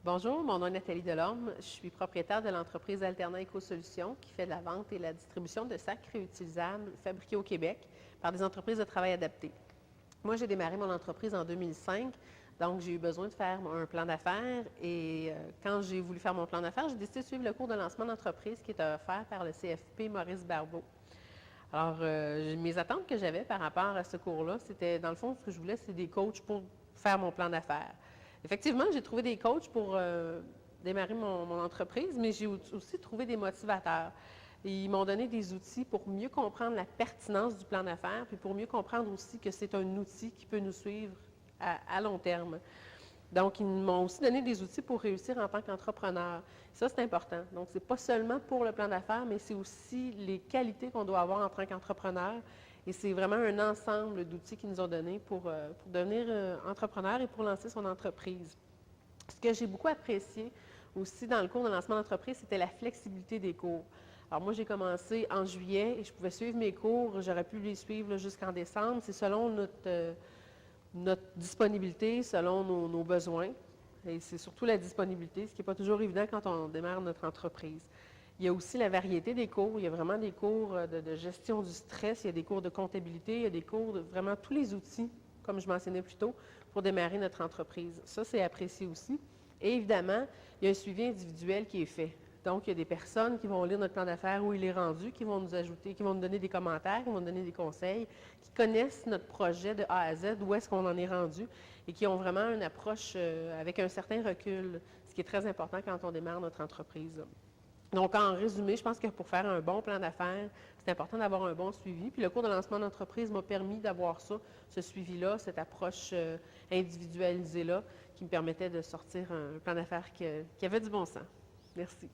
Bonjour, mon nom est Nathalie Delorme. Je suis propriétaire de l'entreprise Alternant Éco-Solutions qui fait de la vente et la distribution de sacs réutilisables fabriqués au Québec par des entreprises de travail adapté. Moi, j'ai démarré mon entreprise en 2005, donc j'ai eu besoin de faire un plan d'affaires et quand j'ai voulu faire mon plan d'affaires, j'ai décidé de suivre le cours de lancement d'entreprise qui est offert par le CFP Maurice Barbeau. Alors, mes attentes que j'avais par rapport à ce cours-là, c'était, dans le fond, ce que je voulais, c'est des coachs pour faire mon plan d'affaires. Effectivement, j'ai trouvé des coachs pour démarrer mon entreprise, mais j'ai aussi trouvé des motivateurs. Ils m'ont donné des outils pour mieux comprendre la pertinence du plan d'affaires, puis pour mieux comprendre aussi que c'est un outil qui peut nous suivre à long terme. Donc, ils m'ont aussi donné des outils pour réussir en tant qu'entrepreneur. Ça, c'est important. Donc, ce n'est pas seulement pour le plan d'affaires, mais c'est aussi les qualités qu'on doit avoir en tant qu'entrepreneur. Et c'est vraiment un ensemble d'outils qu'ils nous ont donnés pour devenir entrepreneur et pour lancer son entreprise. Ce que j'ai beaucoup apprécié aussi dans le cours de lancement d'entreprise, c'était la flexibilité des cours. Alors moi, j'ai commencé en juillet et je pouvais suivre mes cours. J'aurais pu les suivre jusqu'en décembre. C'est selon notre disponibilité, selon nos besoins. Et c'est surtout la disponibilité, ce qui n'est pas toujours évident quand on démarre notre entreprise. Il y a aussi la variété des cours. Il y a vraiment des cours de gestion du stress, il y a des cours de comptabilité, il y a des cours de vraiment tous les outils, comme je mentionnais plus tôt, pour démarrer notre entreprise. Ça, c'est apprécié aussi. Et évidemment, il y a un suivi individuel qui est fait. Donc, il y a des personnes qui vont lire notre plan d'affaires où il est rendu, qui vont nous ajouter, qui vont nous donner des commentaires, qui vont nous donner des conseils, qui connaissent notre projet de A à Z, où est-ce qu'on en est rendu, et qui ont vraiment une approche avec un certain recul, ce qui est très important quand on démarre notre entreprise. Donc, en résumé, je pense que pour faire un bon plan d'affaires, c'est important d'avoir un bon suivi. Puis le cours de lancement d'entreprise m'a permis d'avoir ça, ce suivi-là, cette approche individualisée-là, qui me permettait de sortir un plan d'affaires qui avait du bon sens. Merci.